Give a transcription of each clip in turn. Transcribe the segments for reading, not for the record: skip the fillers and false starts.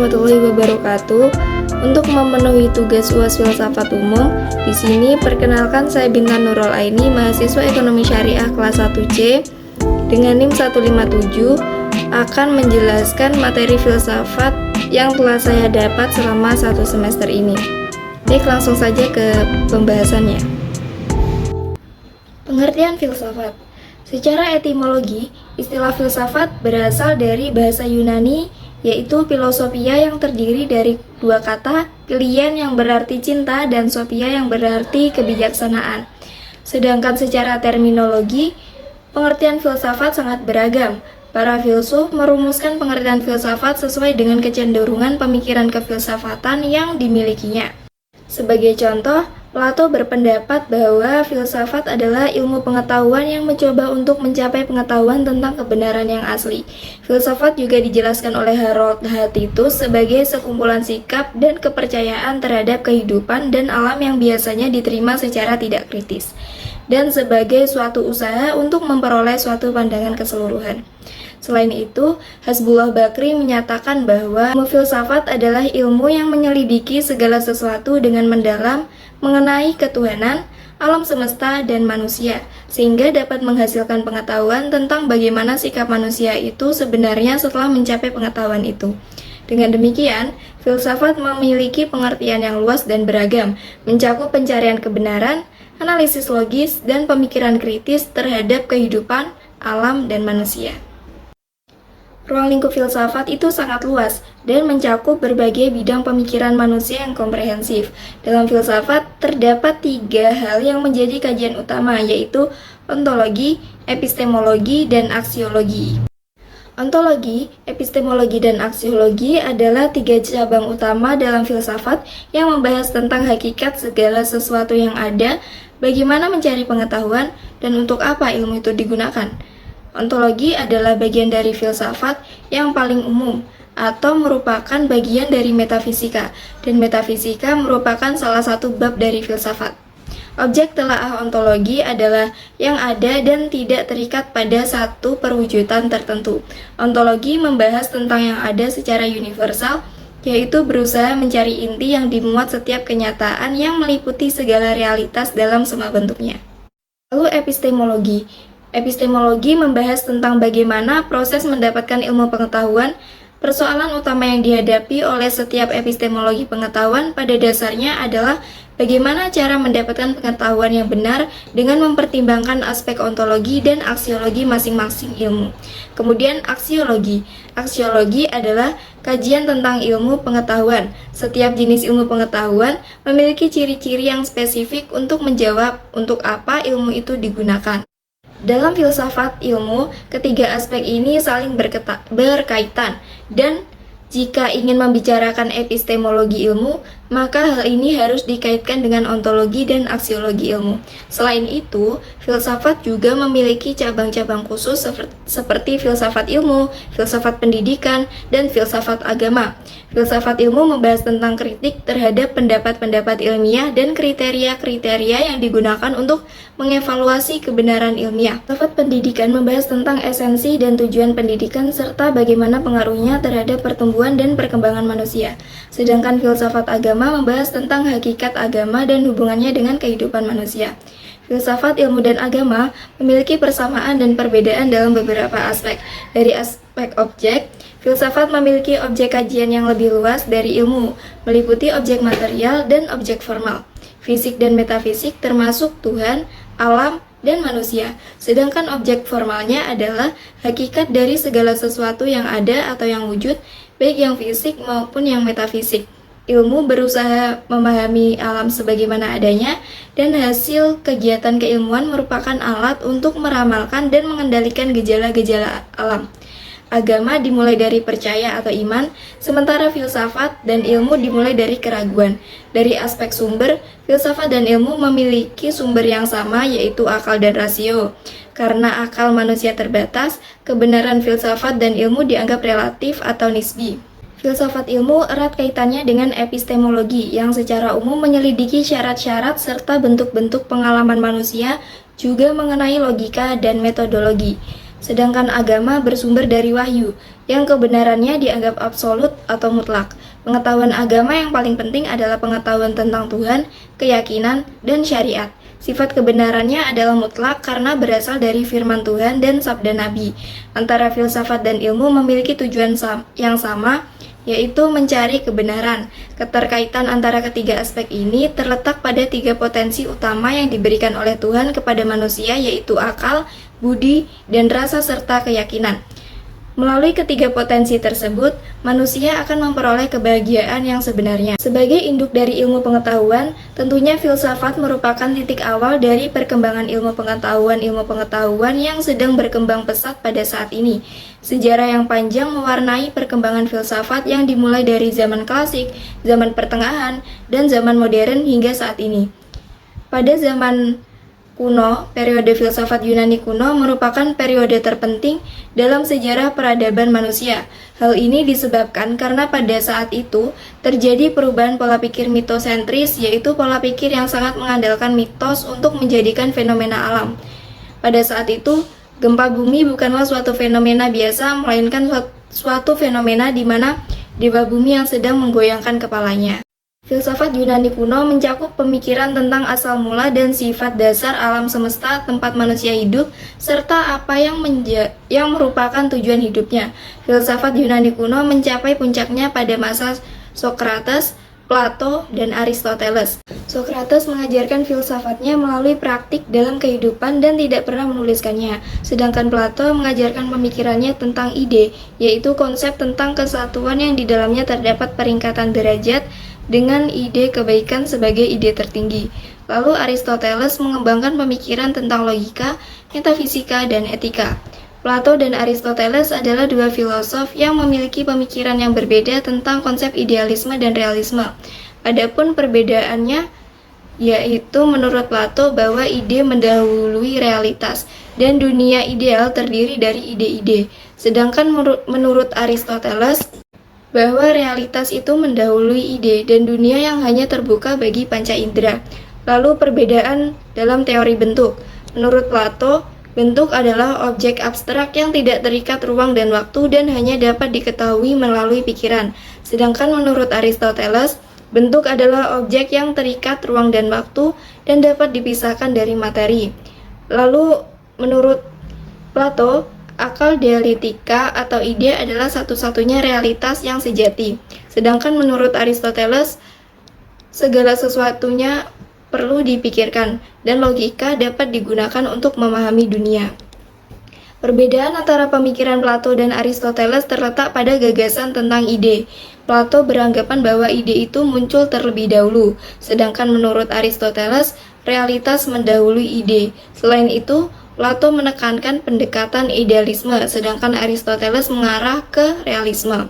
warahmatullahi wabarakatuh. Untuk memenuhi tugas UAS Filsafat Umum, di sini perkenalkan saya Bintan Nurul Aini, mahasiswa Ekonomi Syariah kelas 1C dengan NIM 157 akan menjelaskan materi filsafat yang telah saya dapat selama 1 semester ini. Baik, langsung saja ke pembahasannya. Pengertian filsafat. Secara etimologi, istilah filsafat berasal dari bahasa Yunani, yaitu filosofia yang terdiri dari dua kata, philien yang berarti cinta dan sophia yang berarti kebijaksanaan. Sedangkan secara terminologi, pengertian filsafat sangat beragam. Para filsuf merumuskan pengertian filsafat sesuai dengan kecenderungan pemikiran kefilsafatan yang dimilikinya. Sebagai contoh, Plato berpendapat bahwa filsafat adalah ilmu pengetahuan yang mencoba untuk mencapai pengetahuan tentang kebenaran yang asli. Filsafat juga dijelaskan oleh Harold H. Titus sebagai sekumpulan sikap dan kepercayaan terhadap kehidupan dan alam yang biasanya diterima secara tidak kritis, dan sebagai suatu usaha untuk memperoleh suatu pandangan keseluruhan. Selain itu, Hasbullah Bakri menyatakan bahwa ilmu filsafat adalah ilmu yang menyelidiki segala sesuatu dengan mendalam mengenai ketuhanan, alam semesta, dan manusia, sehingga dapat menghasilkan pengetahuan tentang bagaimana sikap manusia itu sebenarnya setelah mencapai pengetahuan itu. Dengan demikian, filsafat memiliki pengertian yang luas dan beragam, mencakup pencarian kebenaran, analisis logis, dan pemikiran kritis terhadap kehidupan, alam, dan manusia. Ruang lingkup filsafat itu sangat luas dan mencakup berbagai bidang pemikiran manusia yang komprehensif. Dalam filsafat, terdapat 3 hal yang menjadi kajian utama, yaitu ontologi, epistemologi, dan aksiologi. Ontologi, epistemologi, dan aksiologi adalah 3 cabang utama dalam filsafat yang membahas tentang hakikat segala sesuatu yang ada, bagaimana mencari pengetahuan, dan untuk apa ilmu itu digunakan. Ontologi adalah bagian dari filsafat yang paling umum atau merupakan bagian dari metafisika, dan metafisika merupakan salah satu bab dari filsafat. Objek telaah ontologi adalah yang ada dan tidak terikat pada satu perwujudan tertentu. Ontologi membahas tentang yang ada secara universal, yaitu berusaha mencari inti yang dimuat setiap kenyataan yang meliputi segala realitas dalam semua bentuknya. Lalu epistemologi. Epistemologi membahas tentang bagaimana proses mendapatkan ilmu pengetahuan. Persoalan utama yang dihadapi oleh setiap epistemologi pengetahuan pada dasarnya adalah bagaimana cara mendapatkan pengetahuan yang benar dengan mempertimbangkan aspek ontologi dan aksiologi masing-masing ilmu. Kemudian aksiologi. Aksiologi adalah kajian tentang ilmu pengetahuan. Setiap jenis ilmu pengetahuan memiliki ciri-ciri yang spesifik untuk menjawab untuk apa ilmu itu digunakan. Dalam filsafat ilmu, ketiga aspek ini saling berkaitan, dan jika ingin membicarakan epistemologi ilmu, maka hal ini harus dikaitkan dengan ontologi dan aksiologi ilmu. Selain itu, filsafat juga memiliki cabang-cabang khusus seperti filsafat ilmu, filsafat pendidikan, dan filsafat agama. Filsafat ilmu membahas tentang kritik terhadap pendapat-pendapat ilmiah dan kriteria-kriteria yang digunakan untuk mengevaluasi kebenaran ilmiah. Filsafat pendidikan membahas tentang esensi dan tujuan pendidikan serta bagaimana pengaruhnya terhadap pertumbuhan dan perkembangan manusia. Sedangkan filsafat agama membahas tentang hakikat agama dan hubungannya dengan kehidupan manusia. Filsafat ilmu dan agama memiliki persamaan dan perbedaan dalam beberapa aspek. Dari aspek objek, filsafat memiliki objek kajian yang lebih luas dari ilmu, meliputi objek material dan objek formal, fisik dan metafisik termasuk Tuhan, alam, dan manusia. Sedangkan objek formalnya adalah hakikat dari segala sesuatu yang ada atau yang wujud, baik yang fisik maupun yang metafisik. Ilmu berusaha memahami alam sebagaimana adanya, dan hasil kegiatan keilmuan merupakan alat untuk meramalkan dan mengendalikan gejala-gejala alam. Agama dimulai dari percaya atau iman, sementara filsafat dan ilmu dimulai dari keraguan. Dari aspek sumber, filsafat dan ilmu memiliki sumber yang sama, yaitu akal dan rasio. Karena akal manusia terbatas, kebenaran filsafat dan ilmu dianggap relatif atau nisbi. Filsafat ilmu erat kaitannya dengan epistemologi yang secara umum menyelidiki syarat-syarat serta bentuk-bentuk pengalaman manusia, juga mengenai logika dan metodologi. sedangkan agama bersumber dari wahyu, yang kebenarannya dianggap absolut atau mutlak. Pengetahuan agama yang paling penting adalah pengetahuan tentang Tuhan, keyakinan, dan syariat. Sifat kebenarannya adalah mutlak karena berasal dari firman Tuhan dan sabda Nabi. Antara filsafat dan ilmu memiliki tujuan yang sama, yaitu mencari kebenaran. Keterkaitan antara ketiga aspek ini terletak pada tiga potensi utama yang diberikan oleh Tuhan kepada manusia, yaitu akal, budi, dan rasa serta keyakinan. Melalui ketiga potensi tersebut, manusia akan memperoleh kebahagiaan yang sebenarnya. Sebagai induk dari ilmu pengetahuan, tentunya filsafat merupakan titik awal dari perkembangan ilmu pengetahuan yang sedang berkembang pesat pada saat ini. Sejarah yang panjang mewarnai perkembangan filsafat yang dimulai dari zaman klasik, zaman pertengahan, dan zaman modern hingga saat ini. Pada zaman kuno, periode filsafat Yunani kuno merupakan periode terpenting dalam sejarah peradaban manusia. Hal ini disebabkan karena pada saat itu terjadi perubahan pola pikir mitosentris, yaitu pola pikir yang sangat mengandalkan mitos untuk menjadikan fenomena alam. Pada saat itu, gempa bumi bukanlah suatu fenomena biasa, melainkan suatu fenomena di mana dewa bumi yang sedang menggoyangkan kepalanya. Filsafat Yunani kuno mencakup pemikiran tentang asal mula dan sifat dasar alam semesta, tempat manusia hidup, serta apa yang merupakan tujuan hidupnya. Filsafat Yunani kuno mencapai puncaknya pada masa Socrates, Plato, dan Aristoteles. Socrates mengajarkan filsafatnya melalui praktik dalam kehidupan dan tidak pernah menuliskannya, sedangkan Plato mengajarkan pemikirannya tentang ide, yaitu konsep tentang kesatuan yang di dalamnya terdapat peringkatan derajat dengan ide kebaikan sebagai ide tertinggi. Lalu Aristoteles mengembangkan pemikiran tentang logika, metafisika, dan etika. Plato dan Aristoteles adalah dua filosof yang memiliki pemikiran yang berbeda tentang konsep idealisme dan realisme. Adapun perbedaannya yaitu menurut Plato bahwa ide mendahului realitas dan dunia ideal terdiri dari ide-ide. Sedangkan menurut Aristoteles bahwa realitas itu mendahului ide dan dunia yang hanya terbuka bagi panca indera. Lalu perbedaan dalam teori bentuk. Menurut Plato, bentuk adalah objek abstrak yang tidak terikat ruang dan waktu dan hanya dapat diketahui melalui pikiran. Sedangkan menurut Aristoteles, bentuk adalah objek yang terikat ruang dan waktu dan dapat dipisahkan dari materi. Lalu menurut Plato, akal dialektika atau ide adalah satu-satunya realitas yang sejati. Sedangkan menurut Aristoteles, segala sesuatunya perlu dipikirkan dan logika dapat digunakan untuk memahami dunia. Perbedaan antara pemikiran Plato dan Aristoteles terletak pada gagasan tentang ide. Plato beranggapan bahwa ide itu muncul terlebih dahulu, sedangkan menurut Aristoteles, realitas mendahului ide. Selain itu, Plato menekankan pendekatan idealisme, sedangkan Aristoteles mengarah ke realisme.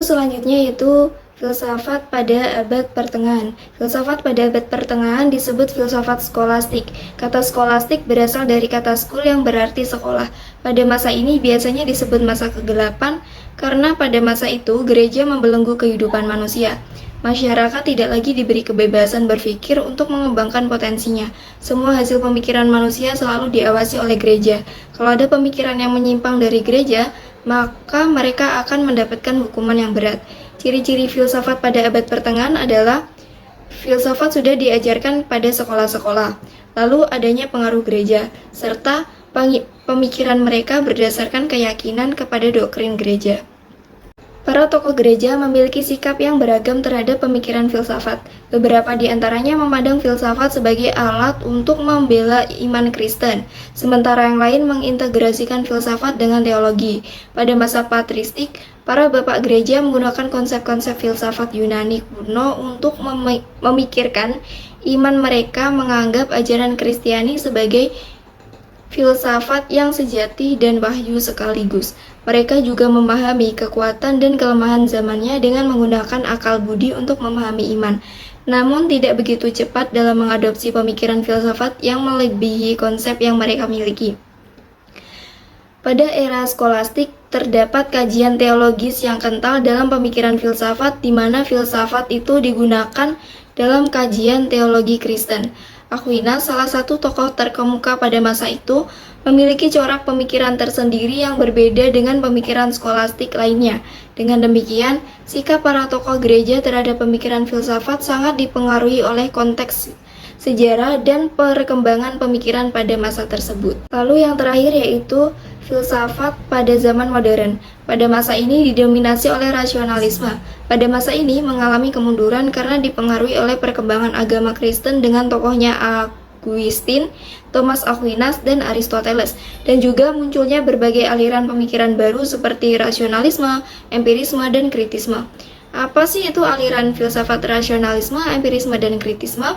Selanjutnya yaitu filsafat pada abad pertengahan. Filsafat pada abad pertengahan disebut filsafat skolastik. Kata skolastik berasal dari kata skul yang berarti sekolah. Pada masa ini biasanya disebut masa kegelapan karena pada masa itu gereja membelenggu kehidupan manusia. Masyarakat tidak lagi diberi kebebasan berpikir untuk mengembangkan potensinya. Semua hasil pemikiran manusia selalu diawasi oleh gereja. Kalau ada pemikiran yang menyimpang dari gereja, maka mereka akan mendapatkan hukuman yang berat. Ciri-ciri filsafat pada abad pertengahan adalah filsafat sudah diajarkan pada sekolah-sekolah, lalu adanya pengaruh gereja, serta pemikiran mereka berdasarkan keyakinan kepada doktrin gereja. Para tokoh gereja memiliki sikap yang beragam terhadap pemikiran filsafat. Beberapa di antaranya memandang filsafat sebagai alat untuk membela iman Kristen, sementara yang lain mengintegrasikan filsafat dengan teologi. Pada masa patristik, para bapak gereja menggunakan konsep-konsep filsafat Yunani kuno untuk memikirkan iman mereka, menganggap ajaran Kristiani sebagai filsafat yang sejati dan wahyu sekaligus. Mereka juga memahami kekuatan dan kelemahan zamannya dengan menggunakan akal budi untuk memahami iman, namun tidak begitu cepat dalam mengadopsi pemikiran filsafat yang melebihi konsep yang mereka miliki. Pada era skolastik, terdapat kajian teologis yang kental dalam pemikiran filsafat, di mana filsafat itu digunakan dalam kajian teologi Kristen. Aquinas, salah satu tokoh terkemuka pada masa itu, memiliki corak pemikiran tersendiri yang berbeda dengan pemikiran skolastik lainnya. Dengan demikian, sikap para tokoh gereja terhadap pemikiran filsafat sangat dipengaruhi oleh konteks sejarah dan perkembangan pemikiran pada masa tersebut. Lalu yang terakhir yaitu filsafat pada zaman modern. Pada masa ini didominasi oleh rasionalisme. Pada masa ini mengalami kemunduran karena dipengaruhi oleh perkembangan agama Kristen dengan tokohnya Augustine, Thomas Aquinas, dan Aristoteles, dan juga munculnya berbagai aliran pemikiran baru seperti rasionalisme, empirisme, dan kritisme. Apa sih itu aliran filsafat rasionalisme, empirisme, dan kritisme?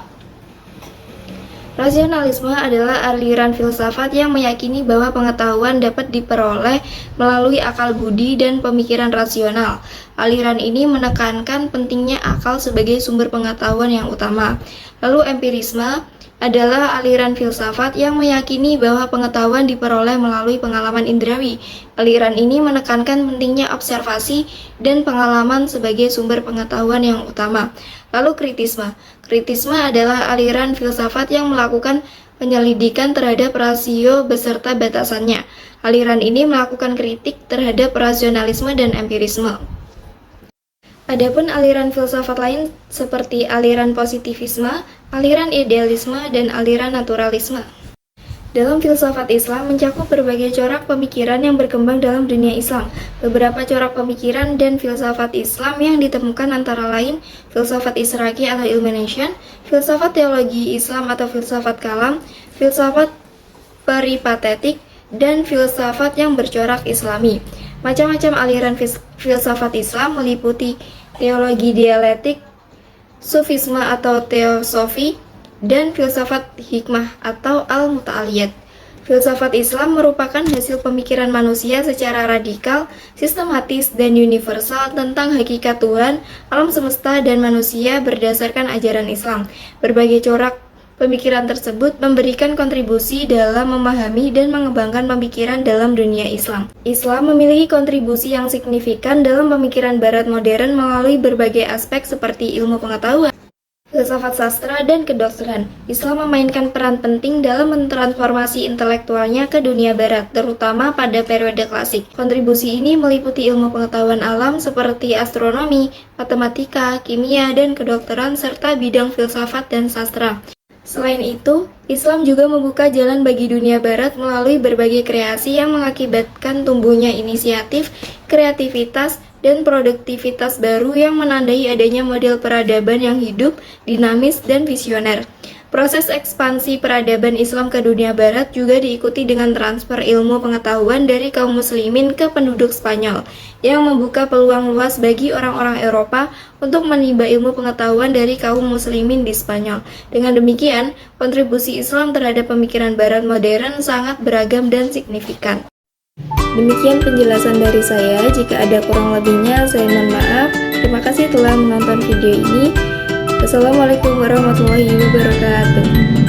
Rasionalisme adalah aliran filsafat yang meyakini bahwa pengetahuan dapat diperoleh melalui akal budi dan pemikiran rasional. Aliran ini menekankan pentingnya akal sebagai sumber pengetahuan yang utama. Lalu empirisme adalah aliran filsafat yang meyakini bahwa pengetahuan diperoleh melalui pengalaman indrawi. Aliran ini menekankan pentingnya observasi dan pengalaman sebagai sumber pengetahuan yang utama. Lalu kritisme. Kritisme adalah aliran filsafat yang melakukan penyelidikan terhadap rasio beserta batasannya. Aliran ini melakukan kritik terhadap rasionalisme dan empirisme. Adapun aliran filsafat lain seperti aliran positivisme, aliran idealisme, dan aliran naturalisme. Dalam filsafat Islam mencakup berbagai corak pemikiran yang berkembang dalam dunia Islam. Beberapa corak pemikiran dan filsafat Islam yang ditemukan antara lain filsafat Isyraqi atau Illumination, filsafat teologi Islam atau filsafat kalam, filsafat peripatetik, dan filsafat yang bercorak Islami. Macam-macam aliran filsafat Islam meliputi teologi dialektik, sufisme atau teosofi, dan filsafat hikmah atau al-muta'aliyat. Filsafat Islam merupakan hasil pemikiran manusia secara radikal, sistematis, dan universal tentang hakikat Tuhan, alam semesta, dan manusia berdasarkan ajaran Islam. Berbagai corak pemikiran tersebut memberikan kontribusi dalam memahami dan mengembangkan pemikiran dalam dunia Islam. Islam memiliki kontribusi yang signifikan dalam pemikiran Barat modern melalui berbagai aspek seperti ilmu pengetahuan, filsafat sastra, dan kedokteran. Islam memainkan peran penting dalam mentransformasi intelektualnya ke dunia Barat, terutama pada periode klasik. Kontribusi ini meliputi ilmu pengetahuan alam seperti astronomi, matematika, kimia, dan kedokteran, serta bidang filsafat dan sastra. Selain itu, Islam juga membuka jalan bagi dunia Barat melalui berbagai kreasi yang mengakibatkan tumbuhnya inisiatif, kreativitas, dan produktivitas baru yang menandai adanya model peradaban yang hidup, dinamis, dan visioner. Proses ekspansi peradaban Islam ke dunia Barat juga diikuti dengan transfer ilmu pengetahuan dari kaum muslimin ke penduduk Spanyol, yang membuka peluang luas bagi orang-orang Eropa untuk menimba ilmu pengetahuan dari kaum muslimin di Spanyol. Dengan demikian, kontribusi Islam terhadap pemikiran Barat modern sangat beragam dan signifikan. Demikian penjelasan dari saya. Jika ada kurang lebihnya, saya mohon maaf. Terima kasih telah menonton video ini. Wassalamualaikum warahmatullahi wabarakatuh.